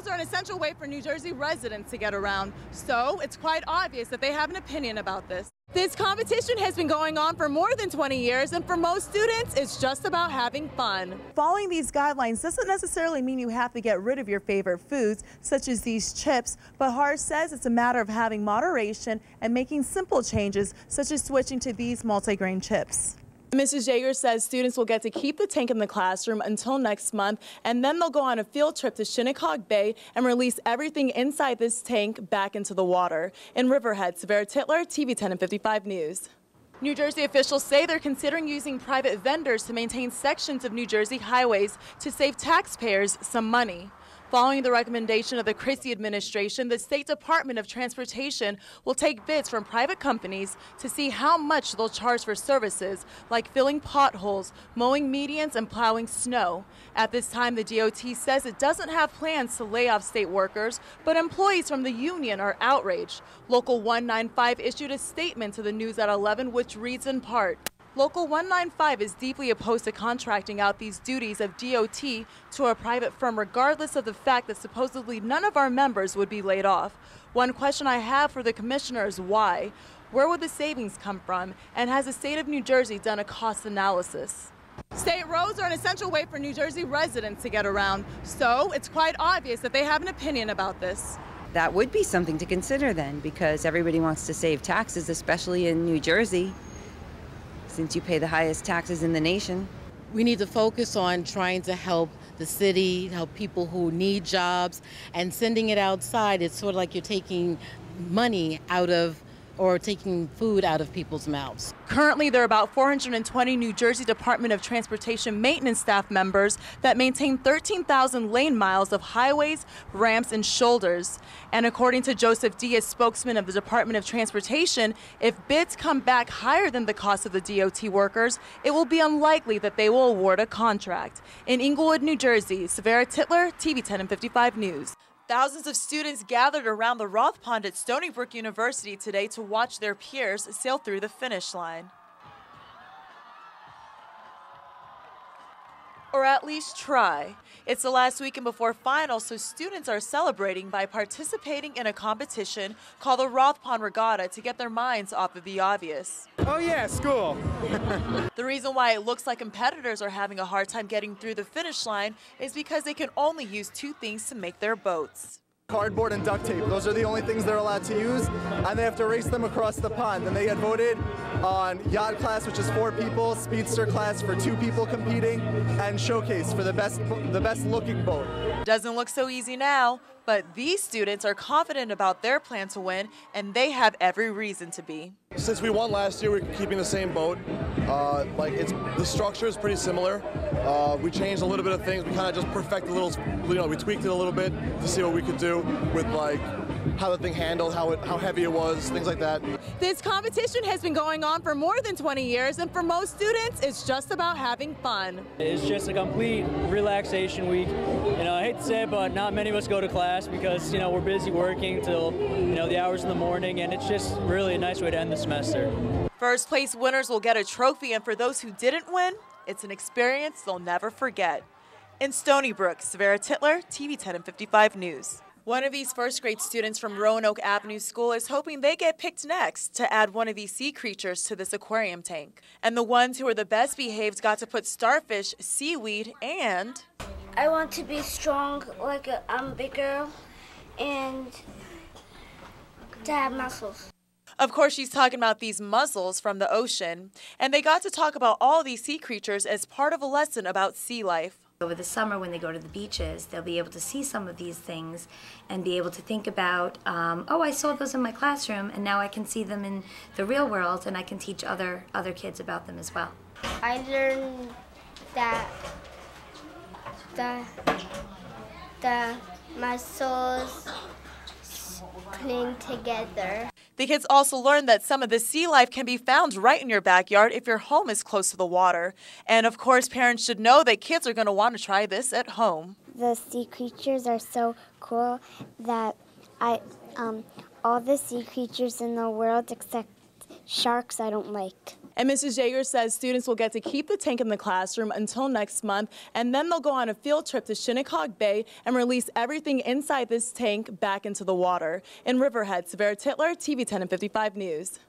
roads are an essential way for New Jersey residents to get around, so it's quite obvious that they have an opinion about this. This competition has been going on for more than 20 years, and for most students, it's just about having fun. Following these guidelines doesn't necessarily mean you have to get rid of your favorite foods, such as these chips, but Harsh says it's a matter of having moderation and making simple changes, such as switching to these multigrain chips. Mrs. Jaeger says students will get to keep the tank in the classroom until next month, and then they'll go on a field trip to Shinnecock Bay and release everything inside this tank back into the water. In Riverhead, Xaviera Tytler, TV 10 and 55 News. New Jersey officials say they're considering using private vendors to maintain sections of New Jersey highways to save taxpayers some money. Following the recommendation of the Christie administration, the State Department of Transportation will take bids from private companies to see how much they'll charge for services like filling potholes, mowing medians, and plowing snow. At this time, the DOT says it doesn't have plans to lay off state workers, but employees from the union are outraged. Local 195 issued a statement to the News at 11, which reads in part, Local 195 is deeply opposed to contracting out these duties of DOT to a private firm, regardless of the fact that supposedly none of our members would be laid off. One question I have for the commissioner is why? Where would the savings come from? And has the state of New Jersey done a cost analysis? State roads are an essential way for New Jersey residents to get around, so it's quite obvious that they have an opinion about this. That would be something to consider then, because everybody wants to save taxes, especially in New Jersey, since you pay the highest taxes in the nation. We need to focus on trying to help the city, help people who need jobs, and sending it outside, it's sort of like you're taking money out of or taking food out of people's mouths. Currently, there are about 420 New Jersey Department of Transportation maintenance staff members that maintain 13,000 lane miles of highways, ramps, and shoulders. And according to Joseph Diaz, spokesman of the Department of Transportation, if bids come back higher than the cost of the DOT workers, it will be unlikely that they will award a contract. In Englewood, New Jersey, Xaviera Tytler, TV 10 and 55 News. Thousands of students gathered around the Roth Pond at Stony Brook University today to watch their peers sail through the finish line. Or at least try. It's the last weekend before finals, so students are celebrating by participating in a competition called the Roth Pond Regatta to get their minds off of the obvious. Oh yeah, school. The reason why it looks like competitors are having a hard time getting through the finish line is because they can only use two things to make their boats. Cardboard and duct tape. Those are the only things they're allowed to use, and they have to race them across the pond. Then they get voted on yacht class, which is 4 people, speedster class for 2 people competing, and showcase for the best looking boat. Doesn't look so easy now, but these students are confident about their plan to win, and they have every reason to be. Since we won last year, we're keeping the same boat. The structure is pretty similar. We changed a little bit of things. We kind of just perfected a little, we tweaked it a little bit to see what we could do with how the thing handled, how heavy it was, things like that. This competition has been going on for more than 20 years, and for most students, it's just about having fun. It's just a complete relaxation week. I hate to say it, but not many of us go to class because, we're busy working till, the hours in the morning, and it's just really a nice way to end the semester. First place winners will get a trophy, and for those who didn't win, it's an experience they'll never forget. In Stony Brook, Xaviera Tytler, TV 10 and 55 News. One of these first grade students from Roanoke Avenue School is hoping they get picked next to add one of these sea creatures to this aquarium tank. And the ones who are the best behaved got to put starfish, seaweed, and... I want to be strong like a big girl and to have muscles. Of course, she's talking about these mussels from the ocean. And they got to talk about all these sea creatures as part of a lesson about sea life. Over the summer when they go to the beaches, they'll be able to see some of these things and be able to think about, oh, I saw those in my classroom and now I can see them in the real world and I can teach other kids about them as well. I learned that the mussels cling together. The kids also learned that some of the sea life can be found right in your backyard if your home is close to the water. And of course, parents should know that kids are going to want to try this at home. The sea creatures are so cool that all the sea creatures in the world except sharks I don't like. And Mrs. Jaeger says students will get to keep the tank in the classroom until next month, and then they'll go on a field trip to Shinnecock Bay and release everything inside this tank back into the water. In Riverhead, Xaviera Tytler, TV 10 and 55 News.